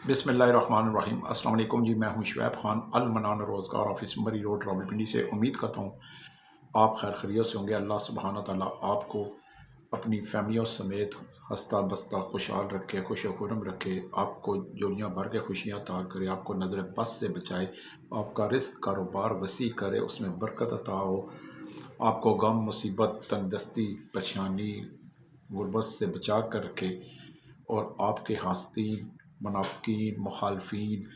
बिस्मिल्लाहिर्रहमानिर्रहीम। अस्सलाम वालेकुम जी, मैं हूं शुएब खान, अल मनान रोज़गार ऑफिस मरी रोड रावलपिंडी से। उम्मीद करता हूं आप खैर खैरियत से होंगे। अल्लाह सुब्हान व तआला आपको अपनी फैमिलियों समेत हंसता बसता खुशहाल रखे, खुश खुरम रखे, आपको दुनिया भर के खुशियाँ अता करे, आपको नज़र बस से बचाए, आपका रिस्क कारोबार वसी करे, उसमें बरकत अता हो, आपको गम मुसीबत तंगदस्ती परेशानी गुर्बत से बचा कर रखे, और आपके हासदीन मुनाफिकीन मुखालफीन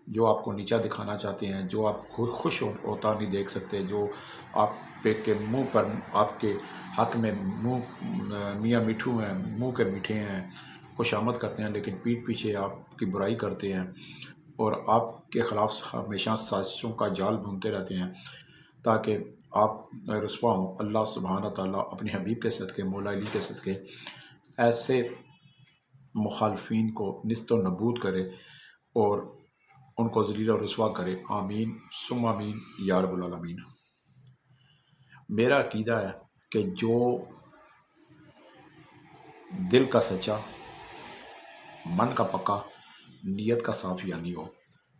जो आपको नीचा दिखाना चाहते हैं, जो आप खुश होता नहीं देख सकते, जो आप पे के मुंह पर आपके हक में मुंह मियाँ मिठू हैं, मुंह के मीठे हैं, खुशामद करते हैं, लेकिन पीठ पीछे आपकी बुराई करते हैं और आपके ख़िलाफ़ हमेशा साजिशों का जाल बुनते रहते हैं ताकि आप रुसवा हों। अल्लाह सुब्हान व तआला अपने हबीब के सदक़े, मौला अली के सदक़े ऐसे मुखालफीन को निस्त नबूद करे और उनको ज़लील और रुसवा करे। आमीन सुम्मा आमीन या रब्बुल आलमीन। मेरा अकीदा है कि जो दिल का सच्चा, मन का पक्का, नीयत का साफ यानी हो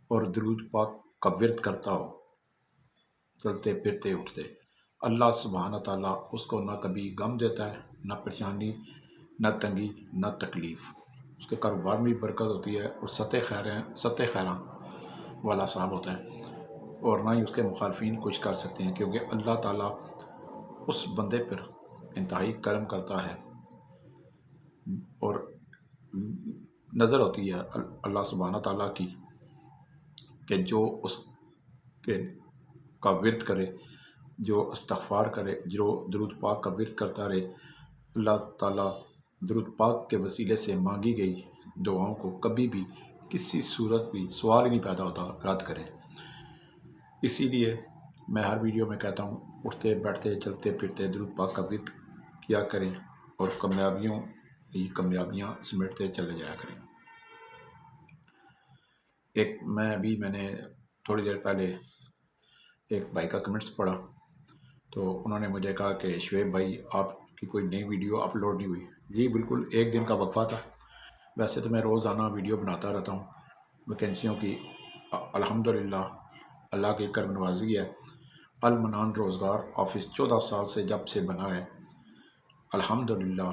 और दुरूद पाक का विर्द करता हो चलते फिरते उठते, अल्लाह सुब्हान तआला उसको ना कभी गम देता है, ना परेशानी, ना तंगी, ना तकलीफ़। उसके कारोबार में भी बरकत होती है और सत्य खैरां वाला साहब होता है, और ना ही उसके मुखालफीन कुछ कर सकते हैं, क्योंकि अल्लाह ताला उस बंदे पर इंतहाई करम करता है और नज़र होती है अल्लाह सुब्हान ताला की कि जो उसके का विर्द करे, जो इस्तग़फ़ार करे, जो दुरूद पाक का विर्द करता रहे, अल्लाह ताला दुरूद पाक के वसीले से मांगी गई दुआओं को कभी भी किसी सूरत भी सवाल ही नहीं पैदा होता रद्द करे। इसीलिए मैं हर वीडियो में कहता हूँ, उठते बैठते चलते फिरते दुरूद पाक का विर्द किया करें और कामयाबियों की कामयाबियाँ समेटते चले जाया करें। मैंने थोड़ी देर पहले एक भाई का कमेंट्स पढ़ा, तो उन्होंने मुझे कहा कि शुएब भाई आपकी कोई नई वीडियो अपलोड नहीं हुई। जी बिल्कुल, एक दिन का वक्फा था। वैसे तो मैं रोज़ाना वीडियो बनाता रहता हूँ वैकेंसियों की। अल्हम्दुलिल्लाह अल्लाह की करम नवाजी है। अल मनान रोज़गार ऑफिस 14 साल से जब से बना है, अल्हम्दुलिल्लाह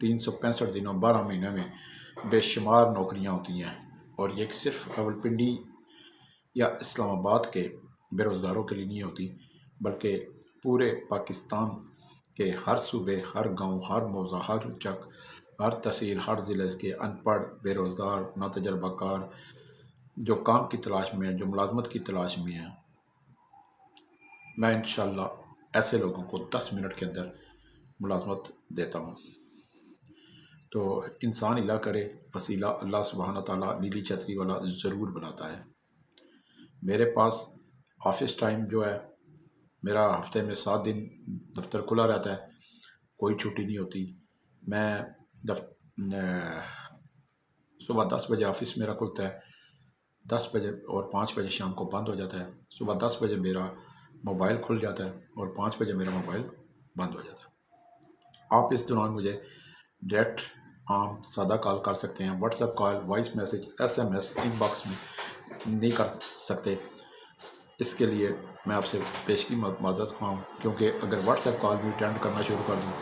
365 दिनों 12 महीने में बेशुमार नौकरियाँ होती हैं, और ये सिर्फ रावलपिंडी या इस्लामाबाद के बेरोज़गारों के लिए नहीं होती, बल्कि पूरे पाकिस्तान के हर सूबे, हर गांव, हर मौज़ा, हर चक, हर तहसील, हर ज़िले के अनपढ़, बेरोज़गार, नातजर्बाकार जो काम की तलाश में है, जो मुलाजमत की तलाश में है, मैं इंशाअल्लाह ऐसे लोगों को 10 मिनट के अंदर मुलाजमत देता हूँ। तो इंसान इला करे, वसीला अल्लाह सुब्हान व तआला नीली छतरी वाला ज़रूर बनाता है। मेरे पास ऑफिस टाइम जो है, मेरा हफ्ते में 7 दिन दफ्तर खुला रहता है, कोई छुट्टी नहीं होती। मैं सुबह 10 बजे ऑफिस मेरा खुलता है, 10 बजे और 5 बजे शाम को बंद हो जाता है। सुबह 10 बजे मेरा मोबाइल खुल जाता है और 5 बजे मेरा मोबाइल बंद हो जाता है। आप इस दौरान मुझे डायरेक्ट आम सादा कॉल कर सकते हैं, WhatsApp call, voice message, SMS inbox में नहीं कर सकते। इसके लिए मैं आपसे पेशगी माज़रत ख़्वाह, क्योंकि अगर व्हाट्सएप कॉल भी अटेंड करना शुरू कर दूँ,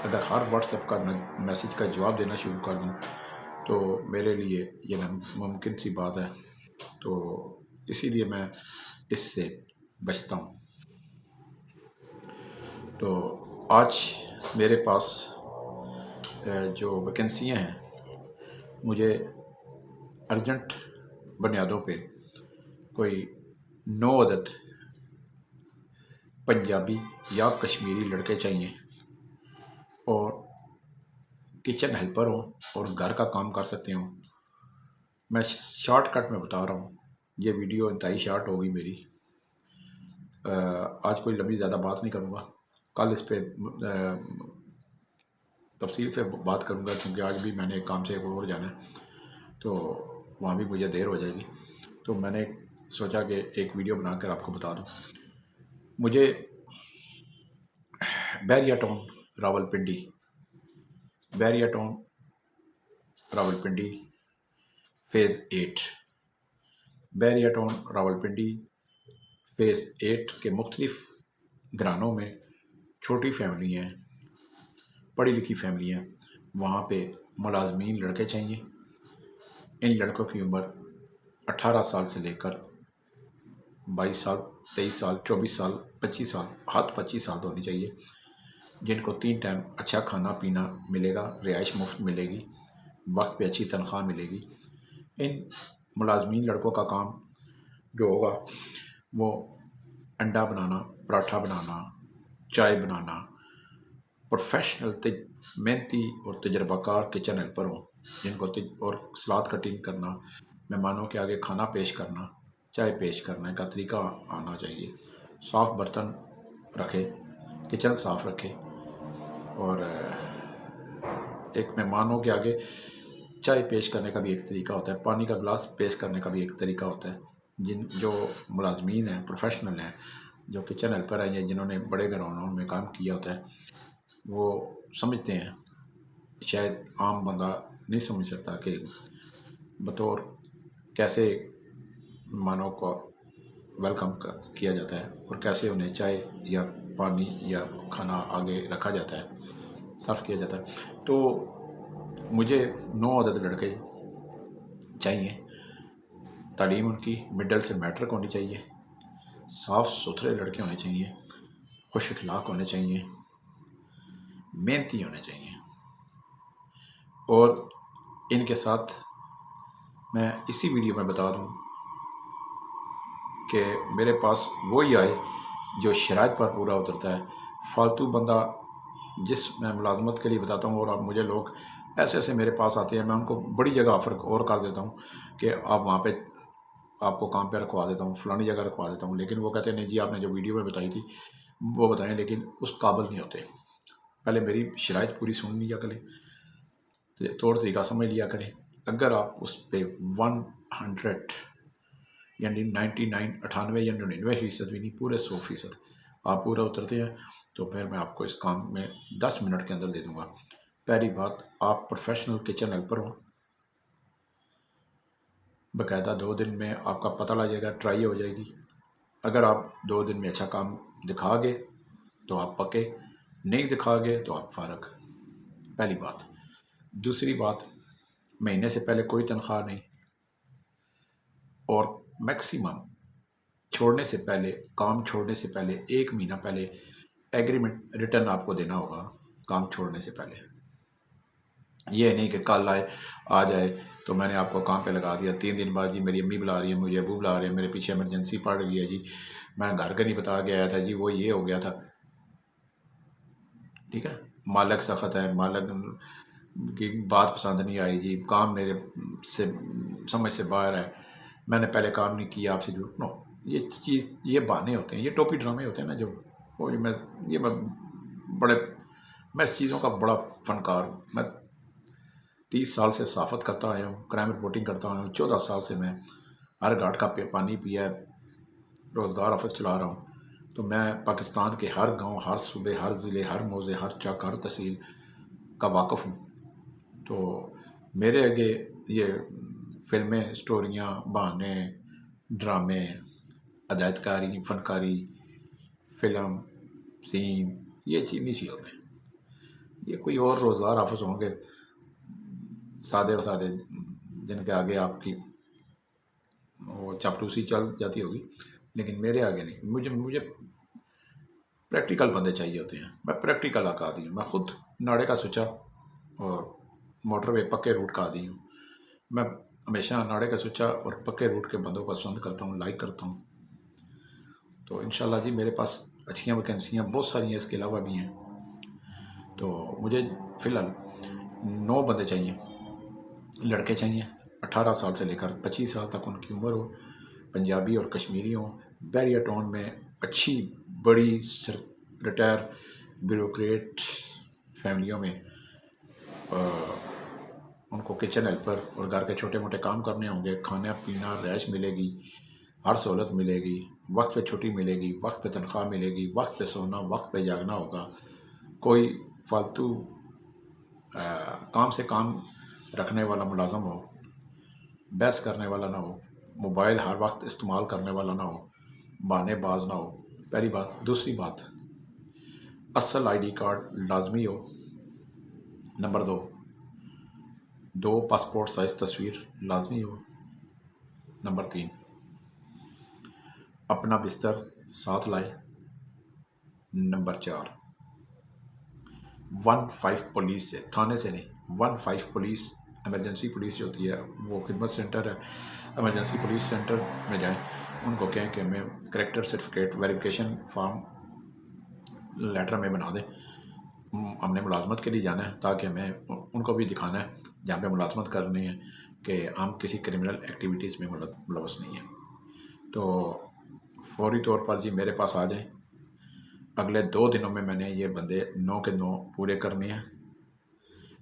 अगर हर व्हाट्सएप का मैसेज का जवाब देना शुरू कर दूँ, तो मेरे लिए ये नामुमकिन सी बात है। तो इसीलिए मैं इससे बचता हूँ। तो आज मेरे पास जो वैकेंसियाँ हैं, मुझे अर्जेंट बुनियादों पे कोई 9 अदद पंजाबी या कश्मीरी लड़के चाहिए, और किचन हेल्पर हों और घर का काम कर सकते हों। मैं शॉर्टकट में बता रहा हूँ, ये वीडियो इंतहाई शॉर्ट होगी मेरी। आज कोई लंबी ज़्यादा बात नहीं करूँगा, कल इस पे तफसील से बात करूँगा, क्योंकि आज भी मैंने एक काम से और जाना है, तो वहाँ भी मुझे देर हो जाएगी। तो मैंने सोचा कि एक वीडियो बनाकर आपको बता दूँ। मुझे Bahria Town Rawalpindi phase 8 Bahria Town Rawalpindi phase 8 के मुख्तलिफ घरानों में छोटी फैमिली हैं, पढ़ी लिखी फैमिली हैं, वहाँ पे मुलाजमीन लड़के चाहिए। इन लड़कों की उम्र 18 साल से लेकर 22 साल, 23 साल, 24 साल, 25 साल, हद 25 साल तो होनी चाहिए, जिनको 3 टाइम अच्छा खाना पीना मिलेगा, रिहाइश मुफ्त मिलेगी, वक्त पे अच्छी तनख्वाह मिलेगी। इन मुलाजमीन लड़कों का काम जो होगा वो अंडा बनाना, पराठा बनाना, चाय बनाना, प्रोफेशनल मेहनती और तजर्बाकार किचन हेल्पर हों, जिनको और सलाद कटिंग करना, मेहमानों के आगे खाना पेश करना, चाय पेश करने का तरीका आना चाहिए। साफ़ बर्तन रखे, किचन साफ़ रखे, और एक मेहमानों के आगे चाय पेश करने का भी एक तरीका होता है, पानी का गिलास पेश करने का भी एक तरीका होता है। जो मुलाजमीन हैं, प्रोफेशनल हैं, जो किचन हेल्पर हैं या जिन्होंने बड़े घरानों में काम किया होता है, वो समझते हैं। शायद आम बंदा नहीं समझ सकता कि बतौर कैसे मेहमानों को वेलकम किया जाता है और कैसे उन्हें चाय या पानी या खाना आगे रखा जाता है, सर्व किया जाता है। तो मुझे 9 अदद लड़के चाहिए। तालीम उनकी मिडल से मैट्रिक होनी चाहिए, साफ़ सुथरे लड़के होने चाहिए, खुश अखलाक होने चाहिए, मेहनती होने चाहिए। और इनके साथ मैं इसी वीडियो में बता दूं कि मेरे पास वही आए जो शराइत पर पूरा उतरता है। फालतू बंदा जिस मैं मुलाजमत के लिए बताता हूँ, और अब मुझे लोग ऐसे ऐसे मेरे पास आते हैं, मैं उनको बड़ी जगह ऑफ़र और कर देता हूँ कि आप वहाँ पे आपको काम पे रखवा देता हूँ, फ़लानी जगह रखवा देता हूँ, लेकिन वो कहते हैं नहीं जी आपने जो वीडियो में बताई थी वो बताएं, लेकिन उस काबिल नहीं होते। पहले मेरी शराइत पूरी सुन लिया करें, तौर तरीका समझ लिया करें। अगर आप उस पर 100 यानी 99, 98 या 99% भी नहीं, पूरे 100% आप पूरा उतरते हैं, तो फिर मैं आपको इस काम में 10 मिनट के अंदर दे दूंगा। पहली बात, आप प्रोफेशनल किचन हेल्पर हो, बाकायदा 2 दिन में आपका पता लग जाएगा, ट्राई हो जाएगी। अगर आप 2 दिन में अच्छा काम दिखा गए तो आप पके, नहीं दिखा गए तो आप फारग। पहली बात। दूसरी बात, महीने से पहले कोई तनख्वाह नहीं, और मैक्सिमम छोड़ने से पहले, काम छोड़ने से पहले 1 महीना पहले एग्रीमेंट रिटर्न आपको देना होगा काम छोड़ने से पहले। ये नहीं कि कल आए आ जाए तो मैंने आपको काम पे लगा दिया, 3 दिन बाद जी मेरी अम्मी बुला रही है, मुझे अबू बुला रहे हैं, मेरे पीछे इमरजेंसी पड़ गई है जी, मैं घर का नहीं बता के आया था जी, वो ये हो गया था। ठीक है, मालक सख्त है, मालक की बात पसंद नहीं आई जी, काम मेरे से समझ से बाहर है, मैंने पहले काम नहीं किया, आपसे झूठ। नो, ये चीज़, ये बहाने होते हैं, ये टोपी ड्रामे होते हैं ना, जो वो मैं इस चीज़ों का बड़ा फनकार हूँ। मैं 30 साल से सहाफ़त करता आया हूँ, क्राइम रिपोर्टिंग करता आया हूँ, 14 साल से मैं हर घाट का पानी पिया है, रोज़गार ऑफिस चला रहा हूँ। तो मैं पाकिस्तान के हर गांव, हर सूबे, हर ज़िले, हर मौज़े, हर चक, हर तहसील का वाक़िफ़ हूँ। तो मेरे आगे ये फ़िल्में, स्टोरियाँ, बहाने, ड्रामे, हदायतकारी, फ़नकारी, फ़िल्म, सीन, ये चीज़ नहीं चलते। ये कोई और रोज़गार ऑफिस होंगे सादे व सादे, जिनके आगे आपकी वो चापलूसी चल जाती होगी, लेकिन मेरे आगे नहीं। मुझे प्रैक्टिकल बंदे चाहिए होते हैं। मैं प्रैक्टिकल का आदी हूँ। मैं खुद नाड़े का स्विचा और मोटरवे पक्के रूट का आदी हूँ। मैं हमेशा नाड़े का स्विचा और पक्के रूट के बंदों को पसंद करता हूँ, लाइक करता हूँ। तो इंशाल्लाह जी मेरे पास अच्छी वैकेंसियाँ बहुत सारी हैं, इसके अलावा भी हैं। तो मुझे फ़िलहाल 9 बंदे चाहिए, लड़के चाहिए, 18 साल से लेकर 25 साल तक उनकी उम्र हो, पंजाबी और कश्मीरी हों, बैरिया टाउन में अच्छी बड़ी रिटायर ब्यूरोक्रेट फैमिलियों में उनको किचन हेल्पर और घर के छोटे मोटे काम करने होंगे। खाना पीना, रहाइश मिलेगी, हर सहूलत मिलेगी, वक्त पे छुट्टी मिलेगी, वक्त पे तनख्वाह मिलेगी, वक्त पे सोना, वक्त पे जागना होगा। कोई फालतू काम से काम रखने वाला मुलाजम हो, बहस करने वाला ना हो, मोबाइल हर वक्त इस्तेमाल करने वाला ना हो, बहाने बाज ना हो। पहली बात। दूसरी बात, असल आईडी कार्ड लाजमी हो। नंबर दो पासपोर्ट साइज़ तस्वीर लाजमी हो। नंबर 3, अपना बिस्तर साथ लाए। नंबर 4, 15 पुलिस से, थाने से नहीं, 15 पुलिस, एमरजेंसी पुलिस जो होती है, वो खिदमत सेंटर है, एमरजेंसी पुलिस सेंटर में जाएं, उनको कहें कि हमें character certificate verification form letter में बना दें। हमने मुलाजमत के लिए जाना है, ताकि हमें उनको भी दिखाना है जहाँ पे मुलाजमत करनी है कि हम किसी क्रिमिनल एक्टिविटीज़ में मुलवस नहीं है। तो फौरी तौर पर जी मेरे पास आ जाएं। अगले 2 दिनों में मैंने ये बंदे 9 के 9 पूरे करने हैं,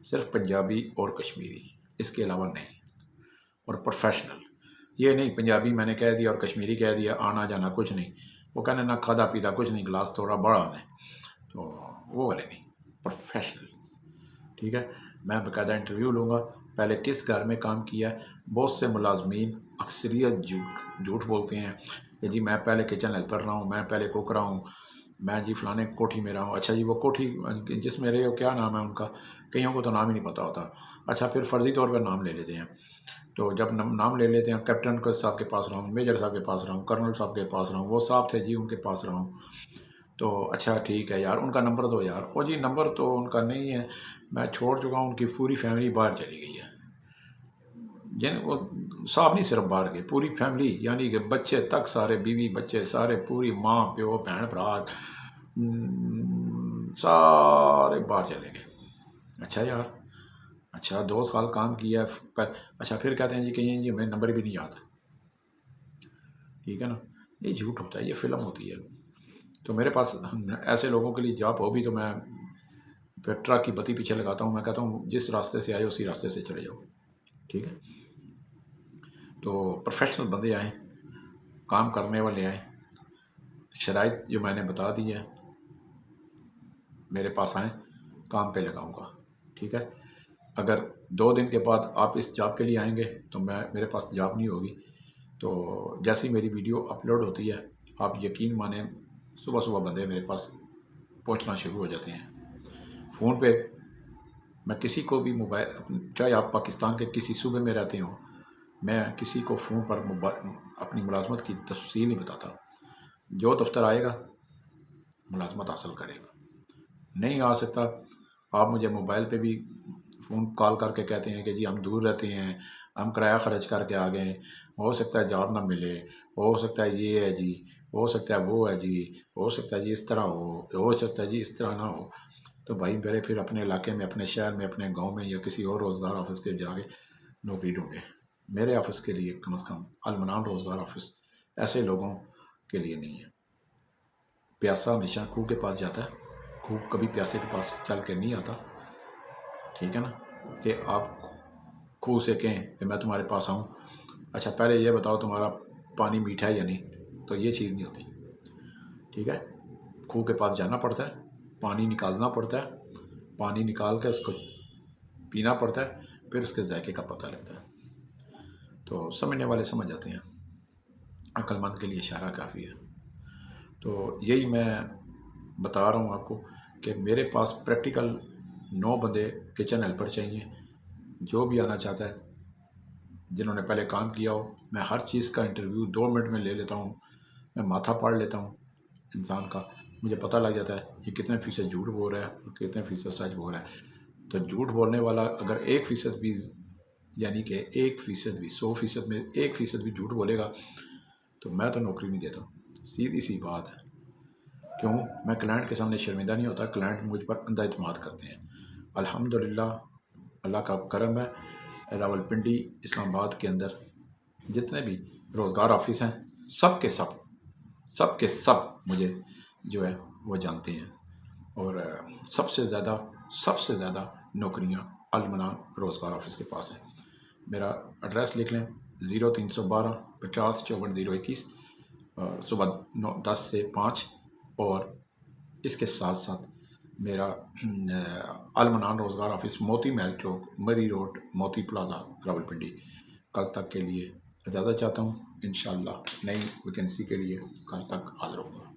सिर्फ पंजाबी और कश्मीरी, इसके अलावा नहीं। और प्रोफेशनल, ये नहीं पंजाबी मैंने कह दिया और कश्मीरी कह दिया, आना जाना कुछ नहीं, वो कहने ना खादा पीता कुछ नहीं, गिलास थोड़ा बड़ा आना है, तो वो वाले नहीं, प्रोफेशनल। ठीक है, मैं बाकायदा इंटरव्यू लूँगा, पहले किस घर में काम किया है। बहुत से मुलाजमीन अक्सरियत झूठ बोलते हैं कि जी मैं पहले किचन हेल्पर रहा हूँ, मैं पहले कुक रहा हूँ, मैं जी फलाने कोठी में रहा हूँ। अच्छा जी, वो कोठी जिसमें रहे हो क्या नाम है उनका, कईयों को तो नाम ही नहीं पता होता। अच्छा, फिर फर्जी तौर पर नाम ले लेते हैं। तो जब नाम ले लेते हैं, कैप्टन को साहब के पास रहा हूँ, मेजर साहब के पास रहा हूँ, कर्नल साहब के पास रहा हूँ, वो साहब थे जी उनके पास रहा हूँ। तो अच्छा ठीक है यार, उनका नंबर दो यार। ओ जी नंबर तो उनका नहीं है, मैं छोड़ चुका हूँ, उनकी पूरी फैमिली बाहर चली गई है। जिन वो साहब नहीं सिर्फ बाहर गए, पूरी फैमिली यानी कि बच्चे तक सारे, बीवी बच्चे सारे, पूरी माँ प्यो बहन भरा सारे बाहर चले गए। अच्छा यार, अच्छा 2 साल काम किया पर, अच्छा फिर कहते हैं जी कहीं जी हमें नंबर भी नहीं आता। ठीक है ना, ये झूठ होता है, ये फिल्म होती है। तो मेरे पास ऐसे लोगों के लिए जॉब हो भी तो मैं फिर ट्रक की बत्ती पीछे लगाता हूँ, मैं कहता हूँ जिस रास्ते से आए उसी रास्ते से चले जाओ। ठीक है, तो प्रोफेशनल बंदे आए, काम करने वाले आए, शराइत जो मैंने बता दी है मेरे पास आए, काम पे लगाऊंगा। ठीक है, अगर 2 दिन के बाद आप इस जॉब के लिए आएंगे तो मेरे पास जॉब नहीं होगी। तो जैसे ही मेरी वीडियो अपलोड होती है, आप यकीन माने सुबह सुबह बंदे मेरे पास पहुंचना शुरू हो जाते हैं। फ़ोन पे मैं किसी को भी मोबाइल, चाहे आप पाकिस्तान के किसी सूबे में रहते हो, मैं किसी को फ़ोन पर अपनी मुलाजमत की तफसील नहीं बताता। जो दफ्तर आएगा मुलाजमत हासिल करेगा, नहीं आ सकता। आप मुझे मोबाइल पे भी फ़ोन कॉल करके कहते हैं कि जी हम दूर रहते हैं, हम किराया ख़र्च करके आ गए, हो सकता है जॉब ना मिले, हो सकता है ये है जी, हो सकता है वो है जी, हो सकता है जी इस तरह हो सकता है जी इस तरह ना हो। तो भाई मेरे फिर अपने इलाके में, अपने शहर में, अपने गांव में या किसी और रोज़गार ऑफिस के जाके नौकरी ढूंढे। मेरे ऑफिस के लिए कम से कम अलमनान रोज़गार ऑफिस ऐसे लोगों के लिए नहीं है। प्यासा हमेशा खूह के पास जाता है, खूह कभी प्यासे के पास चल के नहीं आता। ठीक है ना, कि आप खूह से कहें कि मैं तुम्हारे पास आऊँ, अच्छा पहले ये बताओ तुम्हारा पानी मीठा है या नहीं, तो ये चीज़ नहीं होती। ठीक है, खूह के पास जाना पड़ता है, पानी निकालना पड़ता है, पानी निकाल के उसको पीना पड़ता है, फिर उसके जायके का पता लगता है। तो समझने वाले समझ जाते हैं, अक्लमंद के लिए इशारा काफ़ी है। तो यही मैं बता रहा हूँ आपको कि मेरे पास प्रैक्टिकल 9 बंदे किचन हेल्पर चाहिए। जो भी आना चाहता है, जिन्होंने पहले काम किया हो, मैं हर चीज़ का इंटरव्यू 2 मिनट में ले लेता हूँ। मैं माथा पढ़ लेता हूँ इंसान का, मुझे पता लग जाता है ये कितने फ़ीसद झूठ बोल रहा है और कितने फ़ीसद सच बोल रहा है। तो झूठ बोलने वाला अगर 1% भी, यानी कि 1% भी, 100% में 1% भी झूठ बोलेगा तो मैं तो नौकरी नहीं देता। सीधी सी बात है। क्यों? मैं क्लाइंट के सामने शर्मिंदा नहीं होता, क्लाइंट मुझ पर अंधा इत्मीनान करते हैं। अल्हम्दुलिल्लाह, अल्लाह का करम है, रावलपिंडी इस्लामाबाद के अंदर जितने भी रोज़गार ऑफिस हैं, सब के सब मुझे जो है वो जानते हैं। और सबसे ज़्यादा नौकरियां अलमनान रोज़गार ऑफिस के पास हैं। मेरा एड्रेस लिख लें, 0312 50 54 021, और सुबह 9-10 से 5। और इसके साथ साथ मेरा अलमनान रोज़गार ऑफिस मोती महल चौक, मरी रोड, मोती प्लाजा, रावलपिंडी। کل تک کے لیے اجازت چاہتا ہوں، انشاءاللہ نئی ویکینسی کے لیے کل تک حاضر ہوں گا۔